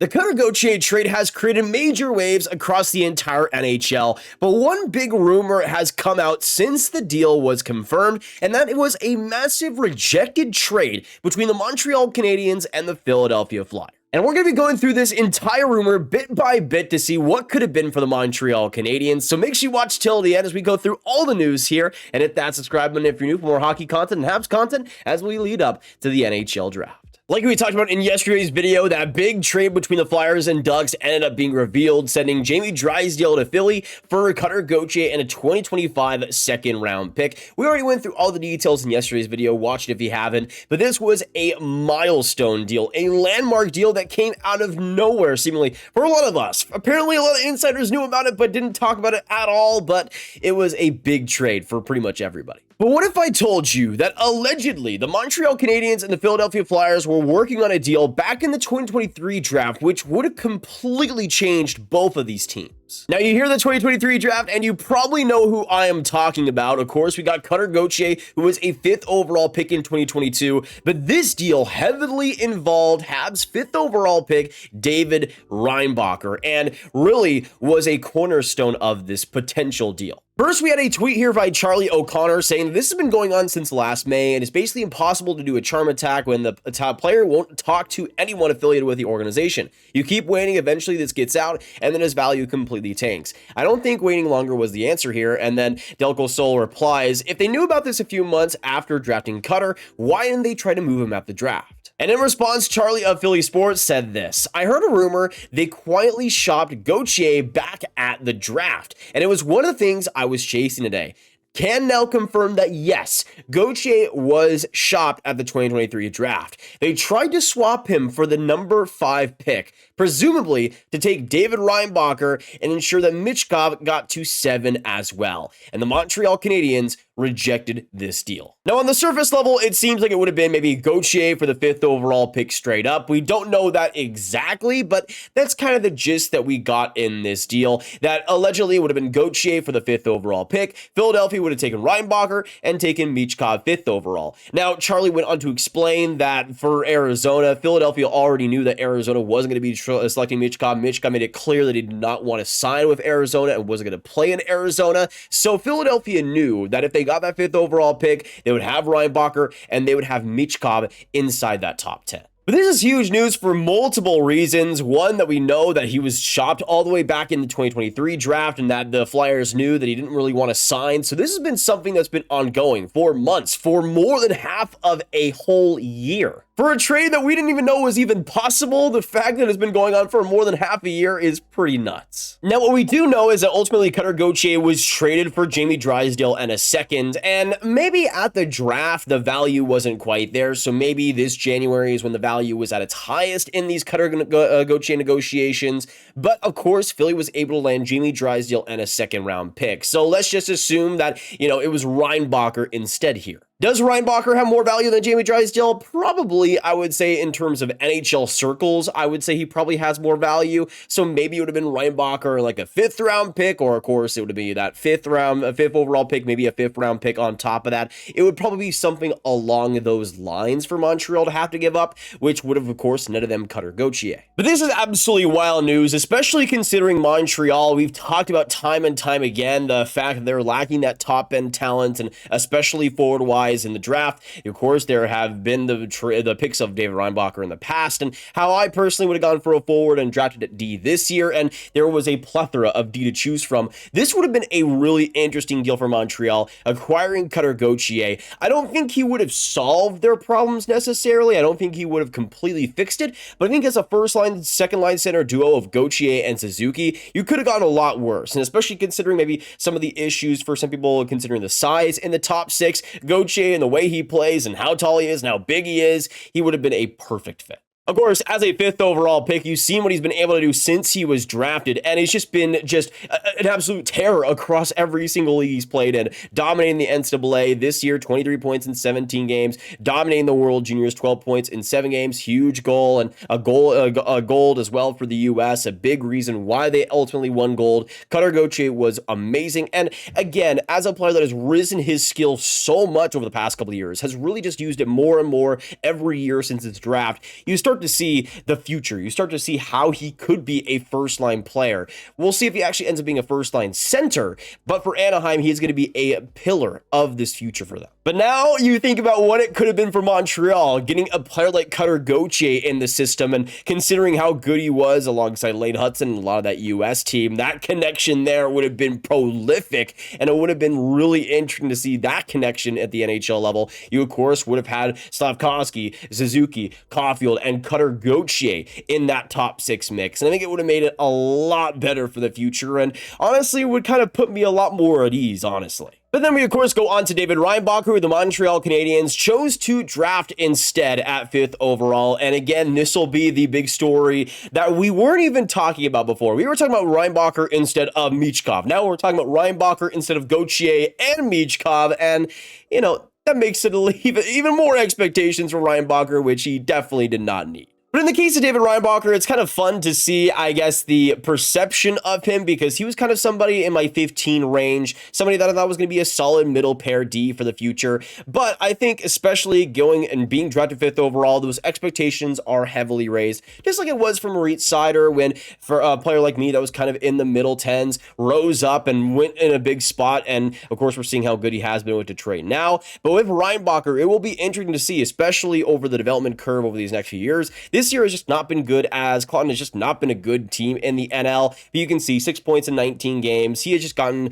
The Cutter Gauthier trade has created major waves across the entire NHL, but one big rumor has come out since the deal was confirmed, and that it was a massive rejected trade between the Montreal Canadiens and the Philadelphia Flyers. And we're going to be going through this entire rumor bit by bit to see what could have been for the Montreal Canadiens, so make sure you watch till the end as we go through all the news here, and hit that subscribe button if you're new for more hockey content and Habs content as we lead up to the NHL Draft. Like we talked about in yesterday's video, that big trade between the Flyers and Ducks ended up being revealed, sending Jamie Drysdale to Philly for Cutter Gauthier and a 2025 second round pick. We already went through all the details in yesterday's video, watch it if you haven't, but this was a milestone deal, a landmark deal that came out of nowhere, seemingly, for a lot of us. Apparently, a lot of insiders knew about it, but didn't talk about it at all, but it was a big trade for pretty much everybody. But what if I told you that allegedly the Montreal Canadiens and the Philadelphia Flyers were working on a deal back in the 2023 draft, which would have completely changed both of these teams? Now, you hear the 2023 draft, and you probably know who I am talking about. Of course, we got Cutter Gauthier, who was a 5th overall pick in 2022, but this deal heavily involved Habs' 5th overall pick, David Reinbacher, and really was a cornerstone of this potential deal. First, we had a tweet here by Charlie O'Connor saying this has been going on since last May, and it's basically impossible to do a charm attack when the top player won't talk to anyone affiliated with the organization. You keep waiting, eventually this gets out, and then his value completely tanks. I don't think waiting longer was the answer here, and then Delco Sol replies, if they knew about this a few months after drafting Cutter, why didn't they try to move him at the draft? And in response, Charlie of Philly Sports said this, I heard a rumor they quietly shopped Gauthier back at the draft, and it was one of the things I was chasing today. Can now confirm that yes, Gauthier was shopped at the 2023 draft. They tried to swap him for the number 5 pick, presumably to take David Reinbacher and ensure that Michkov got to 7 as well. And the Montreal Canadiens rejected this deal. Now, on the surface level, it seems like it would have been maybe Gauthier for the 5th overall pick straight up. We don't know that exactly, but that's kind of the gist that we got in this deal, that allegedly would have been Gauthier for the 5th overall pick. Philadelphia would have taken Reinbacher and taken Michkov 5th overall. Now, Charlie went on to explain that for Arizona, Philadelphia already knew that Arizona wasn't going to be selecting Michkov. Michkov made it clear that he did not want to sign with Arizona and wasn't going to play in Arizona. So Philadelphia knew that if they got that 5th overall pick, they would have Reinbacher and they would have Michkov inside that top 10. But this is huge news for multiple reasons. One, that we know that he was shopped all the way back in the 2023 draft and that the Flyers knew that he didn't really want to sign. So this has been something that's been ongoing for months, for more than half of a whole year. For a trade that we didn't even know was even possible, the fact that it's been going on for more than half a year is pretty nuts. Now, what we do know is that ultimately Cutter Gauthier was traded for Jamie Drysdale and a second, and maybe at the draft, the value wasn't quite there, so maybe this January is when the value was at its highest in these Cutter Gauthier negotiations, but of course, Philly was able to land Jamie Drysdale and a second round pick, so let's just assume that, it was Reinbacher instead here. Does Reinbacher have more value than Jamie Drysdale? Probably, I would say in terms of NHL circles, I would say he probably has more value. So maybe it would have been Reinbacher like a 5th round pick, or of course it would be that 5th overall pick, maybe a 5th round pick on top of that. It would probably be something along those lines for Montreal to have to give up, which would have, of course, netted them Cutter Gauthier. But this is absolutely wild news, especially considering Montreal. We've talked about time and time again the fact that they're lacking that top end talent, and especially forward-wise in the draft. Of course, there have been the picks of David Reinbacher in the past, and how I personally would have gone for a forward and drafted at D this year, and there was a plethora of D to choose from. This would have been a really interesting deal for Montreal, acquiring Cutter Gauthier. I don't think he would have solved their problems necessarily. I don't think he would have completely fixed it, but I think as a first line, second line center duo of Gauthier and Suzuki, you could have gone a lot worse, and especially considering maybe some of the issues for some people considering the size in the top 6, Gauthier and the way he plays and how tall he is and how big he is, he would have been a perfect fit. Of course, as a 5th overall pick, you've seen what he's been able to do since he was drafted, and he's just been an absolute terror across every single league he's played in, dominating the NCAA this year, 23 points in 17 games, dominating the World Juniors, 12 points in 7 games, huge goal, and a gold as well for the U.S., a big reason why they ultimately won gold. Cutter Gauthier was amazing, and again, as a player that has risen his skill so much over the past couple of years, has really just used it more and more every year since its draft, you start start to see the future. You start to see how he could be a first-line player. We'll see if he actually ends up being a first-line center, but for Anaheim, he's going to be a pillar of this future for them. But now you think about what it could have been for Montreal, getting a player like Cutter Gauthier in the system, and considering how good he was alongside Laine and a lot of that U.S. team, that connection there would have been prolific, and it would have been really interesting to see that connection at the NHL level. You, of course, would have had Slafkovsky, Suzuki, Caulfield, and Cutter Gauthier in that top 6 mix, and I think it would have made it a lot better for the future, and honestly, would kind of put me a lot more at ease, honestly. But then we, of course, go on to David Reinbacher, who the Montreal Canadiens chose to draft instead at 5th overall. And again, this will be the big story that we weren't even talking about before. We were talking about Reinbacher instead of Michkov. Now we're talking about Reinbacher instead of Gauthier and Michkov. And, you know, that makes it even more expectations for Reinbacher, which he definitely did not need. But in the case of David Reinbacher, it's kind of fun to see, I guess, the perception of him, because he was kind of somebody in my 15 range, somebody that I thought was going to be a solid middle pair D for the future. But I think especially going and being drafted 5th overall, those expectations are heavily raised, just like it was for Moritz Seider when, for a player like me that was kind of in the middle 10s, rose up and went in a big spot. And of course, we're seeing how good he has been with Detroit now. But with Reinbacher, it will be interesting to see, especially over the development curve over these next few years. This year has just not been good, as Clausen has just not been a good team in the NL. But you can see 6 points in 19 games. He has just gotten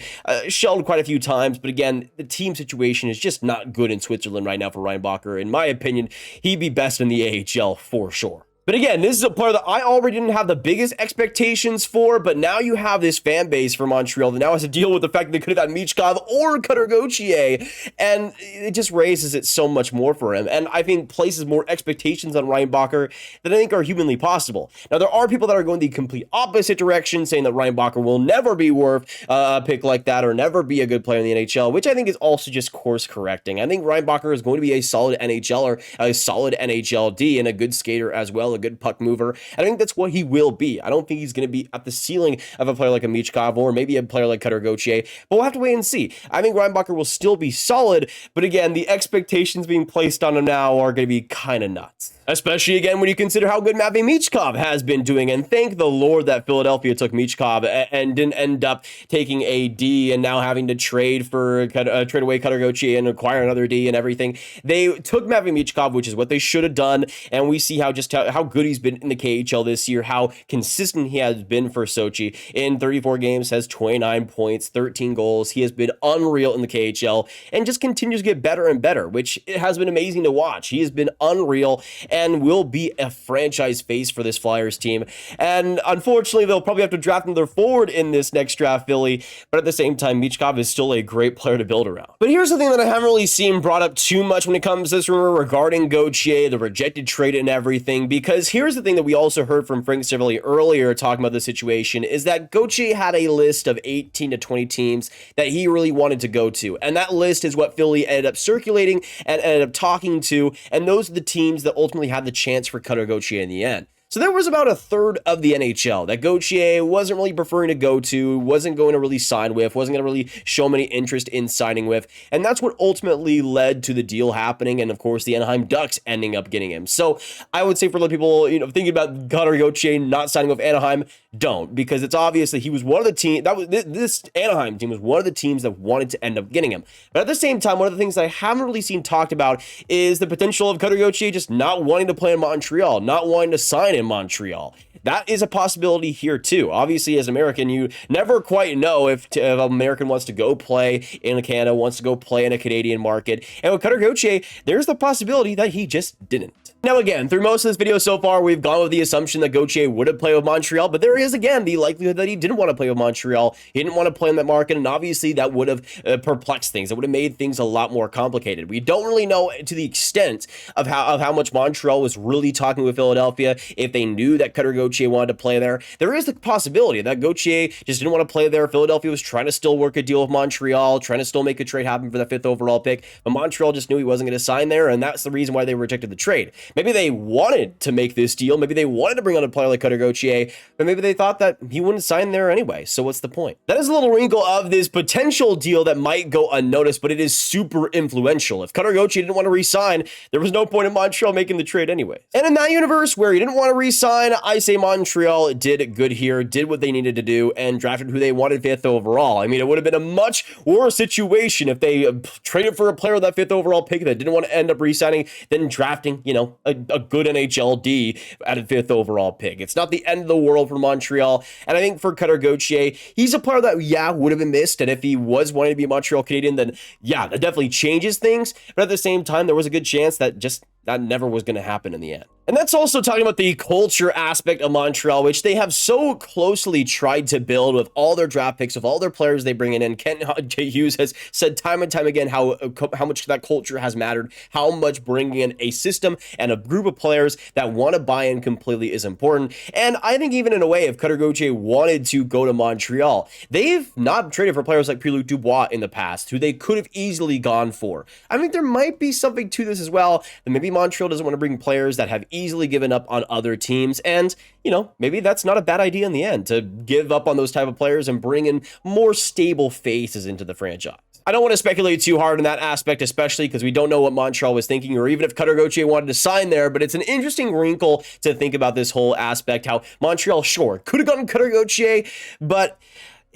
shelled quite a few times. But again, the team situation is just not good in Switzerland right now for Reinbacher. In my opinion, he'd be best in the AHL for sure. But again, this is a player that I already didn't have the biggest expectations for, but now you have this fan base for Montreal that now has to deal with the fact that they could have had Michkov or Cutter Gauthier, and it just raises it so much more for him, and I think places more expectations on Reinbacher that I think are humanly possible. Now, there are people that are going the complete opposite direction, saying that Reinbacher will never be worth a pick like that or never be a good player in the NHL, which I think is also just course correcting. I think Reinbacher is going to be a solid NHLer, a solid NHLD, and a good skater as well, a good puck mover. I think that's what he will be. I don't think he's going to be at the ceiling of a player like a Michkov or maybe a player like Cutter Gauthier, but we'll have to wait and see. I think Reinbacher will still be solid, but again, the expectations being placed on him now are going to be kind of nuts. Especially, again, when you consider how good Matvei Michkov has been doing. And thank the Lord that Philadelphia took Michkov and didn't end up taking a D and now having to trade away Cutter Gauthier and acquire another D and everything. They took Matvei Michkov, which is what they should have done. And we see how good he's been in the KHL this year, how consistent he has been for Sochi. In 34 games, has 29 points, 13 goals. He has been unreal in the KHL and just continues to get better and better, which has been amazing to watch. He has been unreal and will be a franchise face for this Flyers team. And unfortunately, they'll probably have to draft another forward in this next draft, Philly. But at the same time, Michkov is still a great player to build around. But here's the thing that I haven't really seen brought up too much when it comes to this rumor regarding Gauthier, the rejected trade and everything, because here's the thing that we also heard from Frank Cervelli earlier talking about the situation, is that Gauthier had a list of 18 to 20 teams that he really wanted to go to. And that list is what Philly ended up circulating and ended up talking to. And those are the teams that ultimately had the chance for Cutter Gauthier in the end. So there was about a third of the NHL that Gauthier wasn't really preferring to go to, wasn't going to really sign with, wasn't going to really show many interest in signing with. And that's what ultimately led to the deal happening. And of course, the Anaheim Ducks ending up getting him. So I would say for the people, thinking about Cutter Gauthier not signing with Anaheim, don't, because it's obvious that he was one of the teams this Anaheim team was one of the teams that wanted to end up getting him. But at the same time, one of the things I haven't really seen talked about is the potential of Cutter Gauthier just not wanting to play in Montreal, not wanting to sign in Montreal. That is a possibility here too. Obviously, as an American, you never quite know if an American wants to go play in Canada, wants to go play in a Canadian market. And with Cutter Gauthier, there's the possibility that he just didn't. Now, again, through most of this video so far, we've gone with the assumption that Gauthier would have played with Montreal, but there is, again, the likelihood that he didn't want to play with Montreal. He didn't want to play in that market, and obviously that would have perplexed things. It would have made things a lot more complicated. We don't really know to the extent of how much Montreal was really talking with Philadelphia, if they knew that Cutter Gauthier wanted to play there. There is the possibility that Gauthier just didn't want to play there. Philadelphia was trying to still work a deal with Montreal, trying to still make a trade happen for the 5th overall pick, but Montreal just knew he wasn't going to sign there, and that's the reason why they rejected the trade. Maybe they wanted to make this deal. Maybe they wanted to bring on a player like Cutter Gauthier, but maybe they thought that he wouldn't sign there anyway. So what's the point? That is a little wrinkle of this potential deal that might go unnoticed, but it is super influential. If Cutter Gauthier didn't want to re-sign, there was no point in Montreal making the trade anyway. And in that universe where he didn't want to re-sign, I say Montreal did good here, did what they needed to do, and drafted who they wanted 5th overall. I mean, it would have been a much worse situation if they traded for a player with that 5th overall pick that didn't want to end up re-signing than drafting, you know, a good NHL D at a 5th overall pick. It's not the end of the world for Montreal. And I think for Cutter Gauthier, he's a player that, yeah, would have been missed. And if he was wanting to be a Montreal Canadian, then yeah, that definitely changes things. But at the same time, there was a good chance that that never was going to happen in the end. And that's also talking about the culture aspect of Montreal, which they have so closely tried to build with all their draft picks, with all their players they bring in. Ken Hughes has said time and time again how much that culture has mattered, how much bringing in a system and a group of players that want to buy in completely is important. And I think even in a way, if Cutter Gauthier wanted to go to Montreal, they've not traded for players like Pierre-Luc Dubois in the past, who they could have easily gone for. I think there might be something to this as well, that maybe Montreal doesn't want to bring players that have easily given up on other teams, and you know, maybe that's not a bad idea in the end to give up on those type of players and bring in more stable faces into the franchise. I don't want to speculate too hard in that aspect, especially because we don't know what Montreal was thinking, or even if Cutter Gauthier wanted to sign there, but it's an interesting wrinkle to think about this whole aspect, how Montreal, sure, could have gotten Cutter Gauthier, but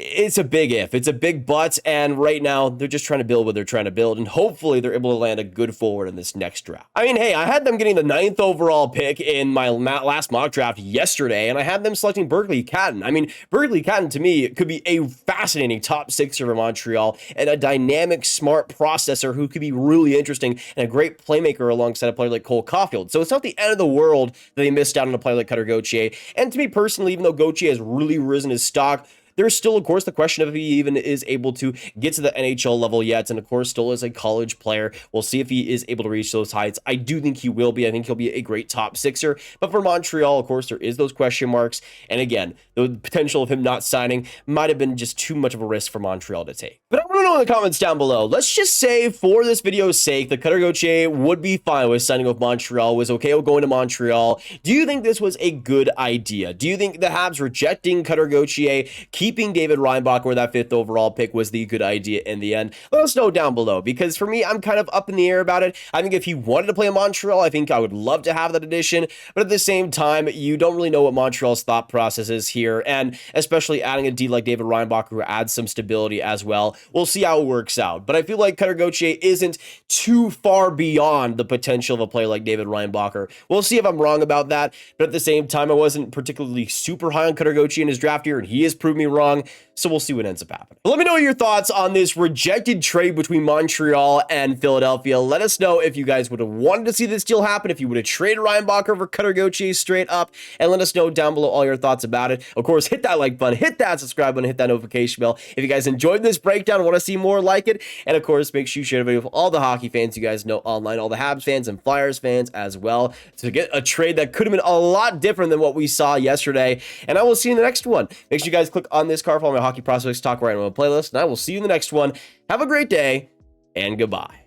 it's a big if, it's a big but, and right now they're just trying to build what they're trying to build, and hopefully they're able to land a good forward in this next draft. I mean, hey, I had them getting the 9th overall pick in my last mock draft yesterday, and I had them selecting Berkeley Catton. I mean, Berkeley Catton to me could be a fascinating top sixer for Montreal, and a dynamic, smart processor who could be really interesting, and a great playmaker alongside a player like Cole Caulfield. So it's not the end of the world that they missed out on a player like Cutter Gauthier. And to me personally, even though Gauthier has really risen his stock, there's still, of course, the question of if he even is able to get to the NHL level yet. And of course, still as a college player, we'll see if he is able to reach those heights. I do think he will be. I think he'll be a great top sixer. But for Montreal, of course, there is those question marks. And again, the potential of him not signing might have been just too much of a risk for Montreal to take. But I want to know in the comments down below. Let's just say, for this video's sake, that Cutter Gauthier would be fine with signing with Montreal, was okay with going to Montreal. Do you think this was a good idea? Do you think the Habs rejecting Cutter Gauthier, keeping David Reinbacher where that 5th overall pick, was the good idea in the end? Let us know down below, because for me, I'm kind of up in the air about it. I think if he wanted to play in Montreal, I think I would love to have that addition, but at the same time, you don't really know what Montreal's thought process is here, and especially adding a D like David Reinbacher who adds some stability as well. We'll see how it works out, but I feel like Cutter Gauthier isn't too far beyond the potential of a player like David Reinbacher. We'll see if I'm wrong about that, but at the same time, I wasn't particularly super high on Cutter Gauthier in his draft year, and he has proved me wrong. So we'll see what ends up happening. But let me know your thoughts on this rejected trade between Montreal and Philadelphia. Let us know if you guys would have wanted to see this deal happen, if you would have traded Reinbacher for Cutter Gauthier straight up, and let us know down below all your thoughts about it. Of course, hit that like button, hit that subscribe button, hit that notification bell if you guys enjoyed this breakdown and want to see more like it. And of course, make sure you share the video with all the hockey fans you guys know online, all the Habs fans and Flyers fans as well, to get a trade that could have been a lot different than what we saw yesterday. And I will see you in the next one. Make sure you guys click on this card for all my Hockey Prospects Talk right on my playlist, and I will see you in the next one. Have a great day, and goodbye.